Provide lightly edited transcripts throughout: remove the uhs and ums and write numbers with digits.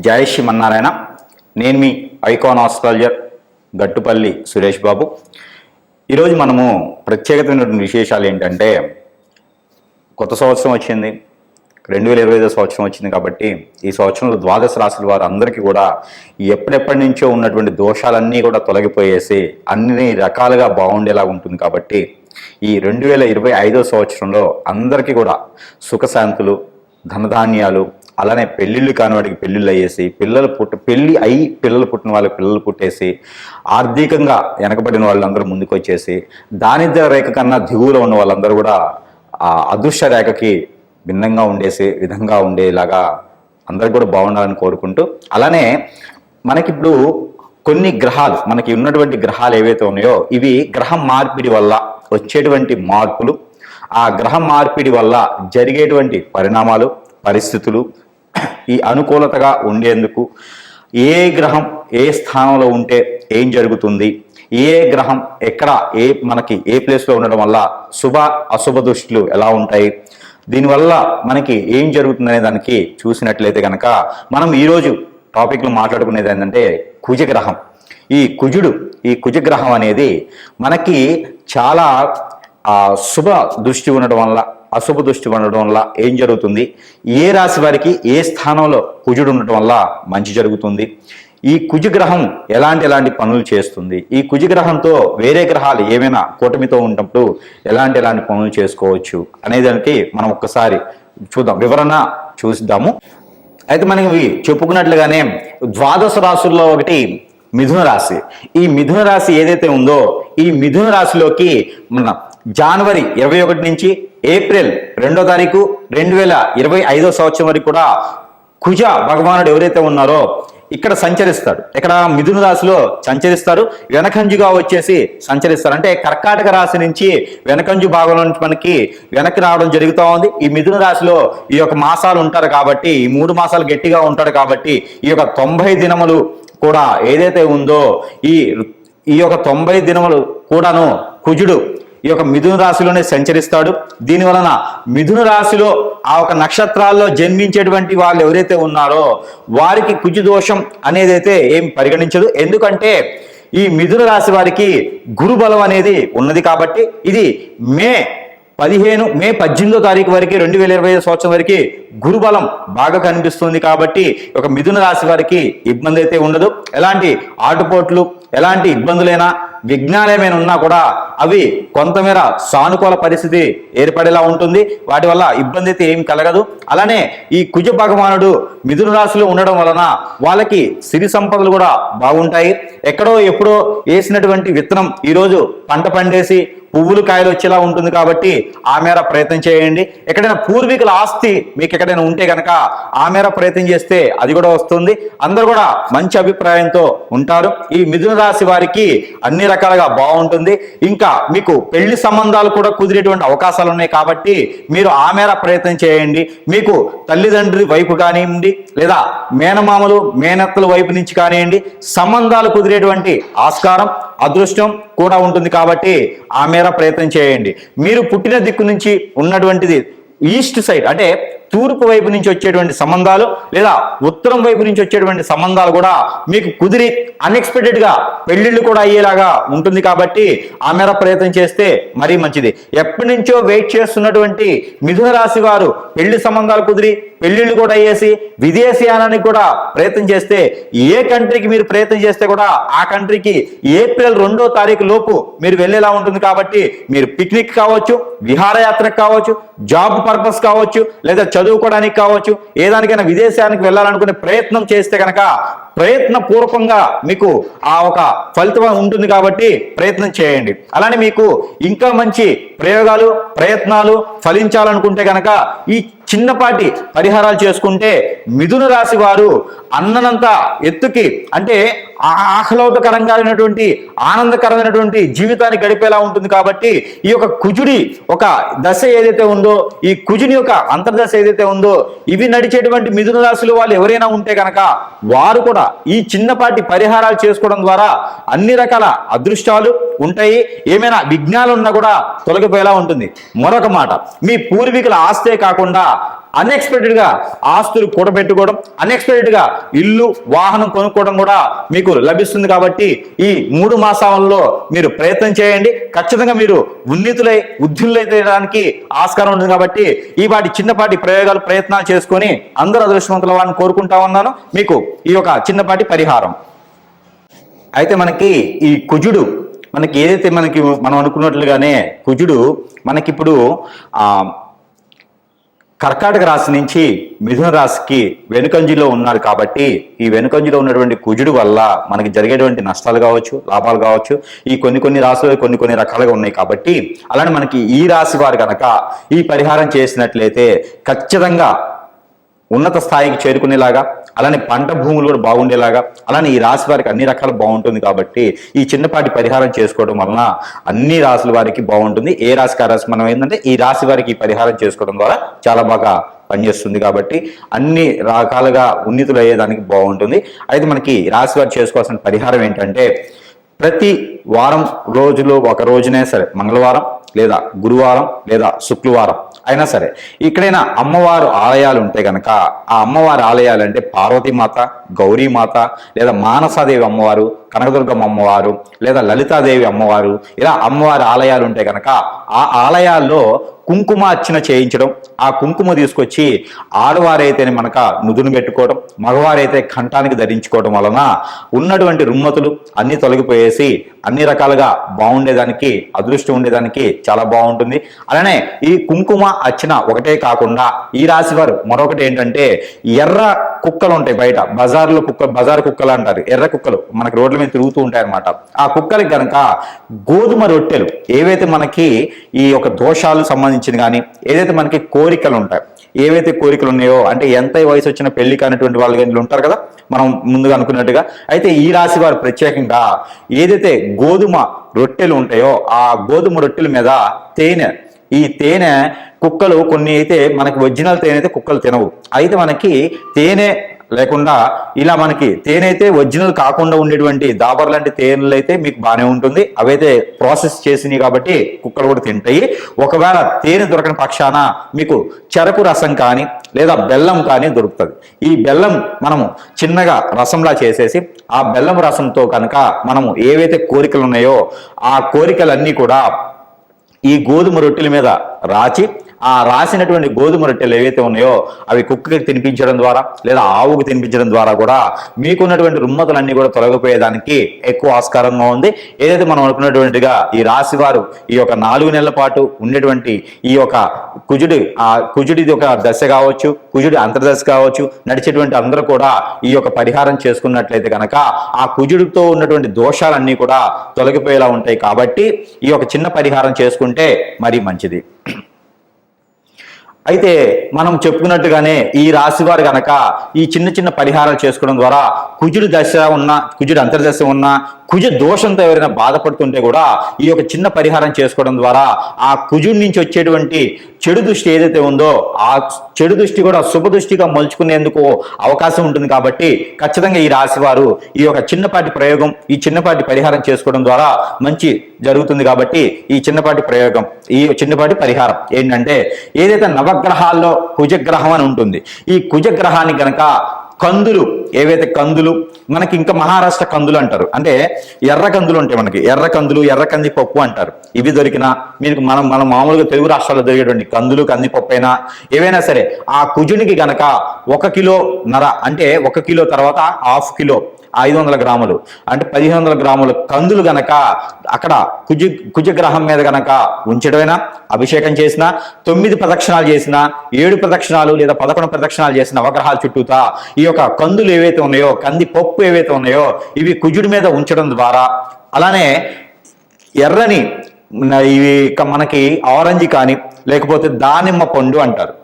జై శ్రీమన్నారాయణ. నేను మీ icon astrologer Gattupalli Suresh Babu. ఈరోజు మనము ప్రత్యేకమైనటువంటి విశేషాలు ఏంటంటే, కొత్త సంవత్సరం వచ్చింది, 2025 సంవత్సరం వచ్చింది. కాబట్టి ఈ సంవత్సరంలో ద్వాదశ రాశుల వారు అందరికీ కూడా ఎప్పటి నుంచో ఉన్నటువంటి దోషాలన్నీ కూడా తొలగిపోయేసి అన్ని రకాలుగా బాగుండేలా ఉంటుంది. కాబట్టి ఈ 2025 సంవత్సరంలో అందరికీ కూడా సుఖశాంతులు, ధనధాన్యాలు, అలానే పెళ్ళిళ్ళు కాని వాడికి పెళ్ళిళ్ళు అయ్యేసి, పిల్లలు పుట్టిన వాళ్ళకి పిల్లలు పుట్టేసి, ఆర్థికంగా వెనకబడిన వాళ్ళందరూ ముందుకు వచ్చేసి, దారిద్ర్య రేఖ కన్నా దిగువలో ఉన్న వాళ్ళందరూ కూడా ఆ అదృష్ట రేఖకి భిన్నంగా విధంగా ఉండేలాగా అందరు కూడా బాగుండాలని కోరుకుంటూ, అలానే మనకిప్పుడు కొన్ని గ్రహాలు, మనకి ఉన్నటువంటి గ్రహాలు ఏవైతే ఉన్నాయో ఇవి గ్రహం మార్పిడి వల్ల వచ్చేటువంటి మార్పులు, ఆ గ్రహం మార్పిడి వల్ల జరిగేటువంటి పరిణామాలు, పరిస్థితులు, ఈ అనుకూలతగా ఉండేందుకు ఏ గ్రహం ఏ స్థానంలో ఉంటే ఏం జరుగుతుంది, ఏ గ్రహం ఎక్కడ మనకి ఏ ప్లేస్లో ఉండడం వల్ల శుభ అశుభ దృష్టిలు ఎలా ఉంటాయి, దీనివల్ల మనకి ఏం జరుగుతుందనే దానికి చూసినట్లయితే కనుక మనం ఈరోజు టాపిక్లో మాట్లాడుకునేది ఏంటంటే కుజగ్రహం. ఈ కుజగ్రహం అనేది మనకి చాలా శుభ దృష్టి ఉండడం వల్ల అశుభ దృష్టి ఉండడం వల్ల ఏం జరుగుతుంది, ఏ రాశి వారికి ఏ స్థానంలో కుజుడు ఉండటం వల్ల మంచి జరుగుతుంది, ఈ కుజగ్రహం ఎలాంటి పనులు చేస్తుంది, ఈ కుజగ్రహంతో వేరే గ్రహాలు ఏమైనా కూటమితో ఉన్నప్పుడు ఎలాంటి పనులు చేసుకోవచ్చు అనేదానికి మనం ఒక్కసారి వివరణ చూద్దాము. అయితే మనకి చెప్పుకున్నట్లుగానే ద్వాదశ రాశుల్లో ఒకటి మిథున రాశి. ఈ మిథున రాశి ఏదైతే ఉందో ఈ మిథున రాశిలోకి మన జనవరి 21 నుంచి ఏప్రిల్ 2వ తారీఖు 2025 సంవత్సరం వరకు కూడా కుజ భగవానుడు ఎవరైతే ఉన్నారో ఇక్కడ సంచరిస్తాడు. ఇక్కడ మిథున రాశిలో సంచరిస్తారు, వెనకంజుగా వచ్చేసి సంచరిస్తారు. అంటే కర్కాటక రాశి నుంచి వెనకంజు భాగంలో నుంచి మనకి వెనక్కి రావడం జరుగుతూ ఉంది. ఈ మిథున రాశిలో ఈ యొక్క మాసాలు ఉంటారు కాబట్టి, ఈ 3 మాసాలు గట్టిగా ఉంటాడు కాబట్టి ఈ యొక్క 90 దినములు కూడా ఏదైతే ఉందో ఈ యొక్క 90 దినములు కూడాను కుజుడు ఈ యొక్క మిథున రాశిలోనే సంచరిస్తాడు. దీని వలన మిథున రాశిలో ఆ ఒక నక్షత్రాల్లో జన్మించేటువంటి వాళ్ళు ఎవరైతే ఉన్నారో వారికి కుజు దోషం అనేది అయితే ఏం పరిగణించదు. ఎందుకంటే ఈ మిథున రాశి వారికి గురు బలం అనేది ఉన్నది. కాబట్టి ఇది మే 18వ తారీఖు వరకు 2025 సంవత్సరం వరకు గురుబలం బాగా కనిపిస్తుంది. కాబట్టి ఒక మిథున రాశి వారికి ఇబ్బంది అయితే ఉండదు. ఎలాంటి ఆటుపోట్లు, ఎలాంటి ఇబ్బందులైనా, విఘ్నాలేమైనా ఉన్నా కూడా అవి కొంతమేర సానుకూల పరిస్థితి ఏర్పడేలా ఉంటుంది. వాటి వల్ల ఇబ్బంది అయితే ఏం కలగదు. అలానే ఈ కుజ భగవానుడు మిథున రాశిలో ఉండడం వలన వాళ్ళకి సిరి సంపదలు కూడా బాగుంటాయి. ఎక్కడో ఎప్పుడో వేసినటువంటి విత్తనం ఈరోజు పంట పండేసి పువ్వులు కాయలు వచ్చేలా ఉంటుంది. కాబట్టి ఆ మేర ప్రయత్నం చేయండి. ఎక్కడైనా పూర్వీకుల ఆస్తి మీకు ఎక్కడైనా ఉంటే కనుక ఆ మేర ప్రయత్నం చేస్తే అది కూడా వస్తుంది. అందరూ కూడా మంచి అభిప్రాయంతో ఉంటారు. ఈ మిథున రాశి వారికి అన్ని రకాలుగా బాగుంటుంది. ఇంకా మీకు పెళ్లి సంబంధాలు కూడా కుదిరేటువంటి అవకాశాలు ఉన్నాయి. కాబట్టి మీరు ఆ మేర ప్రయత్నం చేయండి. మీకు తల్లిదండ్రుల వైపు కానివ్వండి, లేదా మేనమామలు మేనత్తల వైపు నుంచి కానివ్వండి, సంబంధాలు కుదిరేటువంటి ఆస్కారం, అదృష్టం కూడా ఉంటుంది. కాబట్టి ఆ మేర ప్రయత్నం చేయండి. మీరు పుట్టిన దిక్కు నుంచి ఉన్నటువంటిది ఈస్ట్ సైడ్, అంటే తూర్పు వైపు నుంచి వచ్చేటువంటి సంబంధాలు, లేదా ఉత్తరం వైపు నుంచి వచ్చేటువంటి సంబంధాలు కూడా మీకు కుదిరి అన్ఎక్స్పెక్టెడ్ గా పెళ్లిళ్ళు కూడా అయ్యేలాగా ఉంటుంది. కాబట్టి ఆ మేర ప్రయత్నం చేస్తే మరీ మంచిది. ఎప్పటి నుంచో వెయిట్ చేస్తున్నటువంటి మిథున రాశి వారు పెళ్లి సంబంధాలు కుదిరి పెళ్లిళ్ళు కూడా అయ్యేసి విదేశీయానానికి కూడా ప్రయత్నం చేస్తే, ఏ కంట్రీకి మీరు ప్రయత్నం చేస్తే కూడా ఆ కంట్రీకి ఏప్రిల్ 2వ తారీఖు లోపు మీరు వెళ్ళేలా ఉంటుంది. కాబట్టి మీరు పిక్నిక్ కావచ్చు, విహారయాత్రకు కావచ్చు, జాబ్ పర్పస్ కావచ్చు, లేదా చదువుకోవడానికి కావచ్చు, ఏదానికైనా విదేశానికి వెళ్ళాలనుకునే ప్రయత్నం చేస్తే కనుక ప్రయత్న పూర్వకంగా మీకు ఆ ఒక ఫలితం ఉంటుంది. కాబట్టి ప్రయత్నం చేయండి. అలానే మీకు ఇంకా మంచి ప్రయత్నాలు ఫలించాలనుకుంటే కనుక ఈ చిన్నపాటి పరిహారాలు చేసుకుంటే మిథున రాశి వారు అన్ననంత ఎత్తుకి, అంటే ఆహ్లాదకరంగా ఆనందకరమైనటువంటి జీవితాన్ని గడిపేలా ఉంటుంది. కాబట్టి ఈ యొక్క కుజుడి ఒక దశ ఏదైతే ఉందో, ఈ కుజుని యొక్క అంతర్దశ ఏదైతే ఉందో, ఇవి నడిచేటువంటి మిథున రాశులు వాళ్ళు ఎవరైనా ఉంటే కనుక వారు కూడా ఈ చిన్నపాటి పరిహారాలు చేసుకోవడం ద్వారా అన్ని రకాల అదృష్టాలు ఉంటాయి. ఏమైనా విఘ్నాలు ఉన్నా కూడా తొలగిపోయేలా ఉంటుంది. మరొక మాట, మీ పూర్వీకుల ఆస్తే కాకుండా అన్ఎక్స్పెక్టెడ్ గా ఆస్తులు కూడబెట్టుకోవడం, అన్ఎక్స్పెక్టెడ్ గా ఇల్లు వాహనం కొనుక్కోవడం కూడా మీకు లభిస్తుంది. కాబట్టి ఈ 3 మాసాలలో మీరు ప్రయత్నం చేయండి. ఖచ్చితంగా మీరు ఉద్యులైతేయడానికి ఆస్కారం ఉంటుంది. కాబట్టి ఈ వాటి చిన్నపాటి ప్రయత్నాలు చేసుకొని అందరూ అదృష్టవంతుల వారిని కోరుకుంటా ఉన్నాను. మీకు ఈ యొక్క చిన్నపాటి పరిహారం అయితే మనకి ఈ కుజుడు మనకి ఏదైతే మనం అనుకున్నట్లుగానే కుజుడు మనకిప్పుడు కర్కాటక రాశి నుంచి మిథున రాశికి వెనుకంజిలో ఉన్నారు. కాబట్టి ఈ వెనుకంజిలో ఉన్నటువంటి కుజుడు వల్ల మనకి జరిగేటువంటి నష్టాలు కావచ్చు, లాభాలు కావచ్చు, ఈ కొన్ని రాశులు కొన్ని రకాలుగా ఉన్నాయి. కాబట్టి అలానే మనకి ఈ రాశి వారు కనుక ఈ పరిహారం చేసినట్లయితే ఖచ్చితంగా ఉన్నత స్థాయికి చేరుకునేలాగా, అలానే పంట భూములు కూడా బాగుండేలాగా, అలానే ఈ రాశి వారికి అన్ని రకాలు బాగుంటుంది. కాబట్టి ఈ చిన్నపాటి పరిహారం చేసుకోవడం వలన అన్ని రాశుల వారికి బాగుంటుంది. ఏ రాశికి ఆ రాశి మనం ఏంటంటే ఈ రాశి వారికి ఈ పరిహారం చేసుకోవడం ద్వారా చాలా బాగా పనిచేస్తుంది. కాబట్టి అన్ని రకాలుగా ఉన్నతులు అయ్యేదానికి బాగుంటుంది. అయితే మనకి రాశి వారు చేసుకోవాల్సిన పరిహారం ఏంటంటే ప్రతి వారం రోజులో ఒక రోజునే సరే, మంగళవారం లేదా గురువారం లేదా శుక్రవారం అయినా సరే ఇక్కడైనా అమ్మవారు ఆలయాలు ఉంటే కనుక ఆ అమ్మవారి ఆలయాలు అంటే పార్వతీమాత, గౌరీమాత లేదా మానసాదేవి అమ్మవారు, కనకదుర్గమ్మ అమ్మవారు లేదా లలితాదేవి అమ్మవారు, ఇలా అమ్మవారి ఆలయాలు ఉంటే కనుక ఆ ఆలయాల్లో కుంకుమ అర్చన చేయించడం, ఆ కుంకుమ తీసుకొచ్చి ఆడవారైతేనే మనక నుదును పెట్టుకోవడం, మగవారైతే కంఠానికి ధరించుకోవడం వలన ఉన్నటువంటి రుమ్మతులు అన్ని తొలగిపోయేసి అన్ని రకాలుగా బాగుండేదానికి, అదృష్టం ఉండేదానికి చాలా బాగుంటుంది. అలానే ఈ కుంకుమ అర్చన ఒకటే కాకుండా ఈ రాశి వారు మరొకటి ఏంటంటే ఎర్ర కుక్కలు ఉంటాయి బయట, బజార్ కుక్కలు అంటారు, ఎర్ర కుక్కలు మనకి రోడ్ల మీద తిరుగుతూ ఉంటాయి అన్నమాట. ఆ కుక్కలకి కనుక గోధుమ రొట్టెలు ఏవైతే మనకి ఈ యొక్క దోషాలు సంబంధించిన కానీ ఏదైతే మనకి కోరికలు ఉంటాయి, ఏవైతే కోరికలు ఉన్నాయో అంటే ఎంత వయసు వచ్చిన పెళ్లి కానిటువంటి వాళ్ళు ఉంటారు కదా మనం ముందుగా అనుకున్నట్టుగా, అయితే ఈ రాశి వారు ప్రత్యేకంగా ఏదైతే గోధుమ రొట్టెలు ఉంటాయో ఆ గోధుమ రొట్టెల మీద ఈ తేనె కుక్కలు కొన్ని అయితే మనకి ఒరిజినల్ తేనె అయితే కుక్కలు తినవు. అయితే మనకి తేనె లేకుండా ఇలా మనకి తేనె అయితే ఒరిజినల్ కాకుండా ఉండేటువంటి దాబర్ లాంటి తేనెలు అయితే మీకు బాగానే ఉంటుంది. అవైతే ప్రాసెస్ చేసినాయి కాబట్టి కుక్కలు కూడా తింటాయి. ఒకవేళ తేనె దొరకని పక్షాన మీకు చెరకు రసం కానీ లేదా బెల్లం కానీ దొరుకుతుంది. ఈ బెల్లం మనము చిన్నగా రసంలా చేసేసి ఆ బెల్లం రసంతో కనుక మనము ఏవైతే కోరికలు ఉన్నాయో ఆ కోరికలన్నీ కూడా ఈ గోధుమ రొట్టెల మీద రాచి ఆ రాసినటువంటి గోధుమ రొట్టెలు ఏవైతే ఉన్నాయో అవి కుక్కకి తినిపించడం ద్వారా లేదా ఆవుకు తినిపించడం ద్వారా కూడా మీకున్నటువంటి రుమ్మతులన్నీ కూడా తొలగిపోయేదానికి ఎక్కువ ఆస్కారంగా ఉంది. ఏదైతే మనం అనుకున్నటువంటిగా ఈ రాశి వారు ఈ యొక్క 4 నెలల పాటు ఉండేటువంటి ఈ యొక్క కుజుడిది ఒక దశ కావచ్చు, కుజుడి అంతర్దశ కావచ్చు, నడిచేటువంటి అందరూ కూడా ఈ యొక్క పరిహారం చేసుకున్నట్లయితే కనుక ఆ కుజుడితో ఉన్నటువంటి దోషాలన్నీ కూడా తొలగిపోయేలా ఉంటాయి. కాబట్టి ఈ యొక్క చిన్న పరిహారం చేసుకుంటే మరీ మంచిది. అయితే మనం చెప్పుకున్నట్టుగానే ఈ రాశి వారు కనుక ఈ చిన్న పరిహారాలు చేసుకోవడం ద్వారా కుజుడి దశ ఉన్న, కుజుడి అంతర్దశ ఉన్న, కుజ దోషంతో ఎవరైనా బాధపడుతుంటే కూడా ఈ యొక్క చిన్న పరిహారం చేసుకోవడం ద్వారా ఆ కుజుడి నుంచి వచ్చేటువంటి చెడు దృష్టి ఏదైతే ఉందో ఆ చెడు దృష్టి కూడా శుభ దృష్టిగా మలుచుకునేందుకు అవకాశం ఉంటుంది. కాబట్టి ఖచ్చితంగా ఈ రాశి వారు ఈ యొక్క చిన్నపాటి ప్రయోగం, ఈ చిన్నపాటి పరిహారం చేసుకోవడం ద్వారా మంచి జరుగుతుంది. కాబట్టి ఈ చిన్నపాటి ప్రయోగం, ఈ చిన్నపాటి పరిహారం ఏంటంటే ఏదైతే నవగ్రహాల్లో కుజగ్రహం అని ఉంటుంది, ఈ కుజగ్రహాన్ని కనుక కందులు, ఏవైతే కందులు మనకి ఇంకా మహారాష్ట్ర కందులు అంటారు, అంటే ఎర్ర కందులు ఉంటాయి మనకి, ఎర్ర కందులు, ఎర్ర కందిపప్పు అంటారు. ఇవి దొరికినా మీకు మనం మామూలుగా తెలుగు రాష్ట్రాల్లో దొరికేటువంటి కందులు, కందిపప్పు అయినా ఏవైనా సరే ఆ కుజునికి గనక 1 కిలోన్నర అంటే 1 కిలో తర్వాత 1/2 కిలో 500 గ్రాములు అంటే 1500 గ్రాముల కందులు గనక అక్కడ కుజగ్రహం మీద గనక ఉంచడమైనా, అభిషేకం చేసిన, 9 ప్రదక్షిణాలు చేసిన, 7 ప్రదక్షిణాలు లేదా 11 ప్రదక్షిణాలు చేసిన నవగ్రహాలు చుట్టూతా ఈ యొక్క కందులు ఏవైతే ఉన్నాయో, కందిపప్పు ఏవైతే ఉన్నాయో ఇవి కుజుడి మీద ఉంచడం ద్వారా, అలానే ఎర్రని ఇవి మనకి ఆరెంజ్ కానీ లేకపోతే దానిమ్మ పండు అంటారు,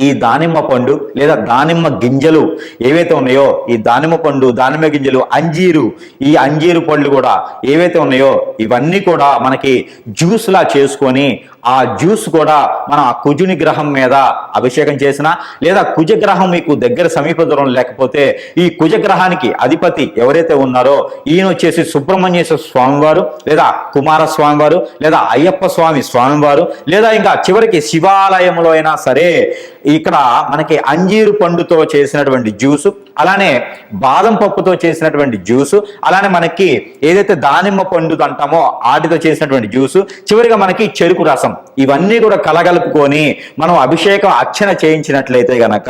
ఈ దానిమ్మ పండు లేదా దానిమ్మ గింజలు ఏవైతే ఉన్నాయో ఈ దానిమ్మ పండు, దానిమ్మ గింజలు, అంజీరు, ఈ అంజీరు పళ్ళు కూడా ఏవైతే ఉన్నాయో ఇవన్నీ కూడా మనకి జ్యూస్లా చేసుకొని ఆ జ్యూస్ కూడా మనం ఆ కుజుని గ్రహం మీద అభిషేకం చేసినా, లేదా కుజగ్రహం మీకు దగ్గర సమీప దూరం లేకపోతే ఈ కుజగ్రహానికి అధిపతి ఎవరైతే ఉన్నారో ఈయన వచ్చేసి సుబ్రహ్మణ్యేశ్వర స్వామివారు, లేదా కుమారస్వామి వారు, లేదా అయ్యప్ప స్వామి స్వామివారు, లేదా ఇంకా చివరికి శివాలయంలో అయినా సరే ఇక్కడ మనకి అంజీరు పండుతో చేసినటువంటి జ్యూసు, అలానే బాదం పప్పుతో చేసినటువంటి జ్యూసు, అలానే మనకి ఏదైతే దానిమ్మ పండు అంటామో వాటితో చేసినటువంటి జ్యూసు, చివరిగా మనకి చెరుకు రసం, ఇవన్నీ కూడా కలగలుపుకొని మనం అభిషేకం అర్చన చేయించినట్లయితే గనక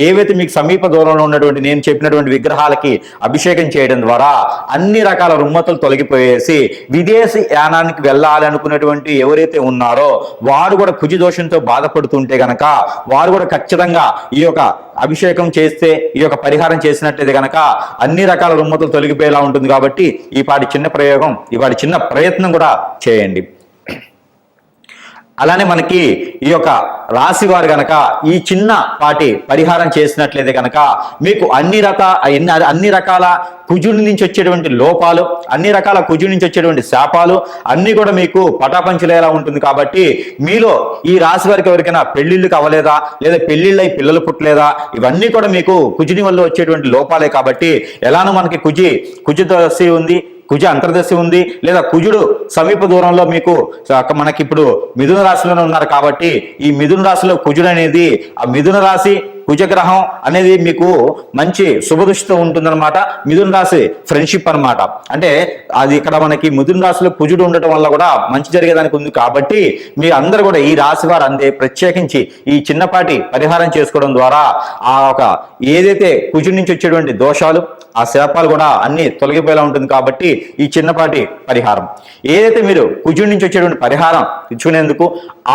ఏవైతే మీకు సమీప దూరంలో ఉన్నటువంటి నేను చెప్పినటువంటి విగ్రహాలకి అభిషేకం చేయడం ద్వారా అన్ని రకాల రుమ్మతులు తొలగిపోయేసి విదేశీ యానానికి వెళ్ళాలి అనుకున్నటువంటి ఎవరైతే ఉన్నారో వారు కూడా కుజ దోషంతో బాధపడుతుంటే గనక వారు కూడా ఖచ్చితంగా ఈ యొక్క అభిషేకం చేస్తే, ఈ యొక్క పరిహారం చేసినట్లయితే గనక అన్ని రకాల రుమ్మతులు తొలగిపోయేలా ఉంటుంది. కాబట్టి ఈ పాటి చిన్న ప్రయోగం, ఈ పాటి చిన్న ప్రయత్నం కూడా చేయండి. అలానే మనకి ఈ యొక్క రాశి వారు గనక ఈ చిన్న పాటి పరిహారం చేసినట్లయితే గనక మీకు అన్ని రకాల కుజుడి నుంచి వచ్చేటువంటి లోపాలు, అన్ని రకాల కుజుడి నుంచి వచ్చేటువంటి శాపాలు అన్ని కూడా మీకు పటాపంచలేలా ఉంటుంది. కాబట్టి మీలో ఈ రాశి వారికి ఎవరికైనా పెళ్లిళ్ళకి అవ్వలేదా, లేదా పెళ్లిళ్ళై పిల్లలు పుట్టలేదా, ఇవన్నీ కూడా మీకు కుజుని వల్ల వచ్చేటువంటి లోపాలే. కాబట్టి ఎలానో మనకి కుజదశి ఉంది, కుజ అంతర్దశి ఉంది, లేదా కుజుడు సమీప దూరంలో మీకు మనకి ఇప్పుడు మిథున రాశిలోనే ఉన్నారు. కాబట్టి ఈ మిథున రాశిలో కుజుడు అనేది, ఆ మిథున రాశి కుజగ్రహం అనేది మీకు మంచి శుభదృష్టితో ఉంటుందన్నమాట. మిథున రాశి ఫ్రెండ్షిప్ అనమాట. అంటే అది ఇక్కడ మనకి మిథున రాశిలో కుజుడు ఉండటం వల్ల కూడా మంచి జరిగేదానికి ఉంది. కాబట్టి మీ అందరూ కూడా ఈ రాశి వారు అందే ప్రత్యేకించి ఈ చిన్నపాటి పరిహారం చేసుకోవడం ద్వారా ఆ ఒక ఏదైతే కుజుడి నుంచి వచ్చేటువంటి దోషాలు, ఆ శాపాలు కూడా అన్ని తొలగిపోయేలా ఉంటుంది. కాబట్టి ఈ చిన్నపాటి పరిహారం ఏదైతే మీరు కుజుడి నుంచి వచ్చేటువంటి పరిహారం ఇచ్చుకునేందుకు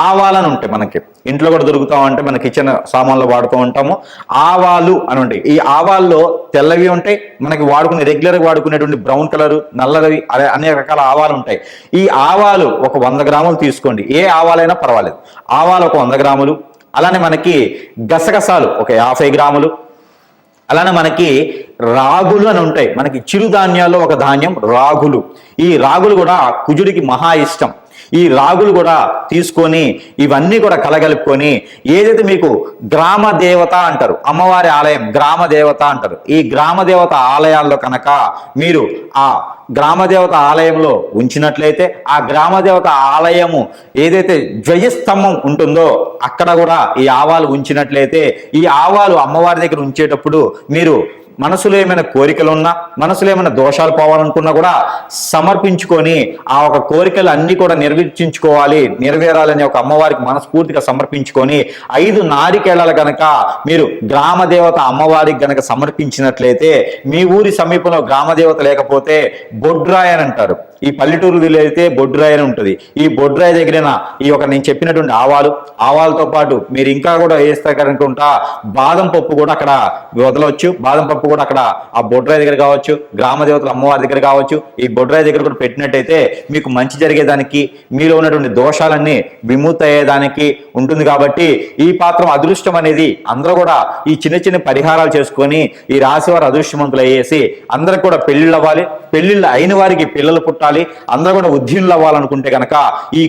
ఆవాలను ఉంటాయి, మనకి ఇంట్లో కూడా దొరుకుతా ఉంటే మన కిచెన్ సామాన్లు వాడుతూ ఉంటాము. ఆవాలు అని ఉంటాయి. ఈ ఆవాల్లో తెల్లవి ఉంటాయి, మనకి రెగ్యులర్గా వాడుకునేటువంటి బ్రౌన్ కలర్, నల్లవి అనేక రకాల ఆవాలు ఉంటాయి. ఈ ఆవాలు ఒక 100 గ్రాములు తీసుకోండి. ఏ ఆవాలైనా పర్వాలేదు. ఆవాలు ఒక 100 గ్రాములు, అలానే మనకి గసగసాలు ఒక 50 గ్రాములు, అలానే మనకి రాగులు అని ఉంటాయి. మనకి చిరుధాన్యాల్లో ఒక ధాన్యం రాగులు. ఈ రాగులు కూడా కుజుడికి మహా ఇష్టం. ఈ రాగులు కూడా తీసుకొని ఇవన్నీ కూడా కలగలుపుకొని ఏదైతే మీకు గ్రామ దేవత అంటారు, అమ్మవారి ఆలయం గ్రామ దేవత అంటారు. ఈ గ్రామ దేవత ఆలయాల్లో కనుక మీరు ఆ గ్రామదేవత ఆలయంలో ఉంచినట్లయితే ఆ గ్రామదేవత ఆలయము ఏదైతే ధ్వజస్తంభం ఉంటుందో అక్కడ కూడా ఈ ఆవాలు ఉంచినట్లయితే ఈ ఆవాలు అమ్మవారి దగ్గర ఉంచేటప్పుడు మీరు మనసులో ఏమైనా కోరికలు ఉన్నా, మనసులో ఏమైనా దోషాలు పోవాలనుకున్నా కూడా సమర్పించుకొని ఆ ఒక కోరికలు అన్ని కూడా నెరవేరాలని ఒక అమ్మవారికి మనస్ఫూర్తిగా సమర్పించుకొని 5 నారికేళాలు గనక మీరు గ్రామదేవత అమ్మవారికి గనక సమర్పించినట్లయితే మీ ఊరి సమీపంలో గ్రామదేవత లేకపోతే బొడ్రాయి అని అంటారు. ఈ పల్లెటూరు అయితే బొడ్రాయి అని ఉంటుంది. ఈ బొడ్రాయి దగ్గర ఈ యొక్క నేను చెప్పినటువంటి ఆవాలతో పాటు మీరు ఇంకా కూడా వేస్తే కనుకుంటా బాదం పప్పు కూడా అక్కడ వదలవచ్చు. బాదం పప్పు కూడా అక్కడ ఆ బొడ్రాయి దగ్గర కావచ్చు, గ్రామదేవతల అమ్మవారి దగ్గర కావచ్చు, ఈ బొడ్రాయి దగ్గర కూడా పెట్టినట్టయితే మీకు మంచి జరిగేదానికి, మీలో ఉన్నటువంటి దోషాలన్నీ విముక్తి అయ్యేదానికి ఉంటుంది. కాబట్టి ఈ పాత్రం అదృష్టం అనేది అందరూ కూడా ఈ చిన్న చిన్న పరిహారాలు చేసుకొని ఈ రాశి వారు అదృష్టవంతులు అయ్యేసి అందరికి కూడా పెళ్లిళ్ళు అవ్వాలి, పెళ్లిళ్ళు అయిన వారికి పిల్లలు పుట్టాలి, అందరూ కూడా ఉద్యోగులు అవ్వాలనుకుంటే కనుక ఈ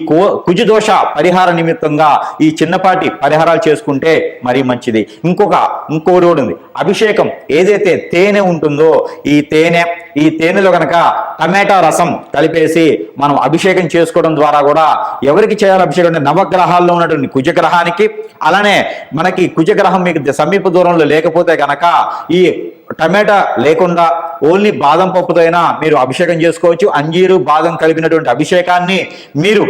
కుజదోష పరిహార నిమిత్తంగా ఈ చిన్నపాటి పరిహారాలు చేసుకుంటే మరీ మంచిది. ఇంకోటి కూడా ఉంది. అభిషేకం ఏదైతే తేనె ఉంటుందో ఈ తేనెలో కనుక టమాటా రసం కలిపేసి మనం అభిషేకం చేసుకోవడం ద్వారా కూడా ఎవరికి చేయాలి అభిషేకం అంటే నవగ్రహాల్లో ఉన్నటువంటి కుజగ్రహానికి, అలానే మనకి కుజగ్రహం మీకు సమీప దూరంలో లేకపోతే కనుక ఈ టమాటా లేకుండా ఓన్లీ బాదం పప్పుతో అయినా మీరు అభిషేకం చేసుకోవచ్చు. అంజీరు బాదం కలిపినటువంటి అభిషేకాన్ని మీరు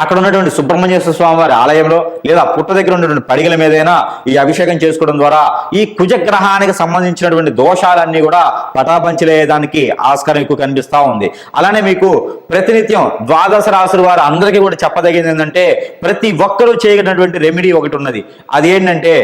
అక్కడ ఉన్నటువంటి సుబ్రహ్మణ్యేశ్వర స్వామి వారి ఆలయంలో లేదా పుట్ట దగ్గర ఉన్నటువంటి పడిగల మీదైనా ఈ అభిషేకం చేసుకోవడం ద్వారా ఈ కుజగ్రహానికి సంబంధించినటువంటి దోషాలన్నీ కూడా పటాపంచలేదానికి ఆస్కారం ఎక్కువ కనిపిస్తూ ఉంది. అలానే మీకు ప్రతినిత్యం 12 రాశుల వారు అందరికీ కూడా చెప్పదగింది ఏంటంటే ప్రతి ఒక్కరూ చేయగలిగినటువంటి రెమెడీ ఒకటి ఉన్నది. అది ఏంటంటే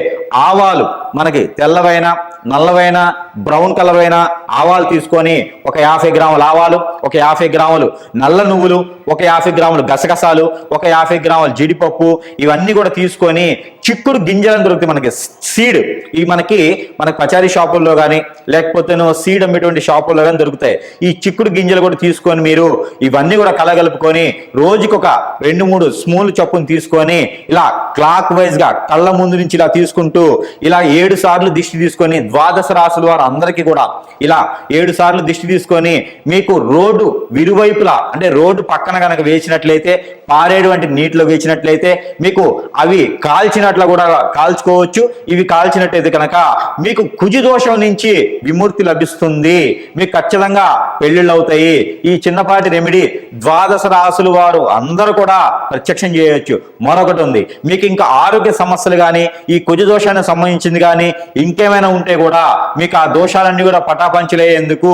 ఆవాలు, మనకి తెల్లవైన నల్లవైన బ్రౌన్ కలర్ అయిన ఆవాలు తీసుకొని ఒక 50 గ్రాముల ఆవాలు, ఒక 50 గ్రాములు నల్ల నువ్వులు, ఒక 50 గ్రాములు గసగసాలు, లవంగాలు, ఒక 50 గ్రాముల జీడిపప్పు, ఇవన్నీ కూడా తీసుకొని చిక్కుడు గింజలను దొరుకుతాయి మనకి, సీడ్. ఇవి మనకి పచారీ షాపుల్లో కానీ లేకపోతే సీడ్ అమ్మేటువంటి షాపుల్లో కానీ దొరుకుతాయి. ఈ చిక్కుడు గింజలు కూడా తీసుకొని మీరు ఇవన్నీ కూడా కలగలుపుకొని రోజుకి ఒక 2-3 స్పూన్లు చొప్పున తీసుకొని ఇలా క్లాక్ వైజ్ గా కళ్ళ ముందు నుంచి ఇలా తీసుకుంటూ ఇలా 7 సార్లు దిష్టి తీసుకొని, ద్వాదశ రాశుల వారు అందరికీ కూడా ఇలా 7 సార్లు దిష్టి తీసుకొని మీకు రోడ్డు విరువైపులా అంటే రోడ్డు పక్కన కనుక వేసినట్లయితే, పారేటువంటి నీటిలో వేసినట్లయితే మీకు అవి కాల్చినట్లు కూడా కాల్చుకోవచ్చు. ఇవి కాల్చినట్లయితే కనుక మీకు కుజు దోషం నుంచి విముక్తి లభిస్తుంది, మీకు ఖచ్చితంగా పెళ్లిళ్ళు అవుతాయి. ఈ చిన్నపాటి రెమెడీ ద్వాదశ రాశుల వారు అందరూ కూడా ప్రత్యక్షం చేయొచ్చు. మరొకటి ఉంది, మీకు ఇంకా ఆరోగ్య సమస్యలు కానీ ఈ కుజు దోషానికి సంబంధించింది కానీ ఇంకేమైనా ఉంటే కూడా మీకు ఆ దోషాలన్నీ కూడా పటాపంచలేందుకు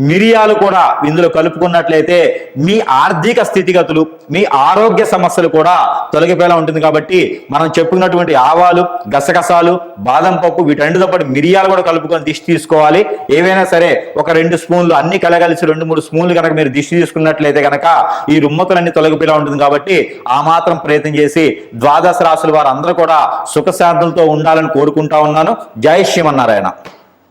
మిరియాలు కూడా ఇందులో కలుపుకున్నట్లయితే మీ ఆర్థిక స్థితిగతులు, మీ ఆరోగ్య సమస్యలు కూడా తొలగిపోయేలా ఉంటుంది. కాబట్టి మనం చెప్పుకున్నటువంటి ఆవాలు, గసగసాలు, బాదం పప్పు, వీటన్నిటితో పాటు మిరియాలు కూడా కలుపుకొని దిష్టి తీసుకోవాలి. ఏవైనా సరే ఒక 2 స్పూన్లు అన్ని కలగలిసి 2-3 స్పూన్లు కనుక మీరు దిష్టి తీసుకున్నట్లయితే కనుక ఈ రుమ్మతులన్నీ తొలగిపోయేలా ఉంటుంది. కాబట్టి ఆ మాత్రం ప్రయత్నం చేసి ద్వాదశ రాశుల వారు అందరూ కూడా సుఖశాంతులతో ఉండాలని కోరుకుంటా ఉన్నాను. జై శ్రీమన్నారాయణ.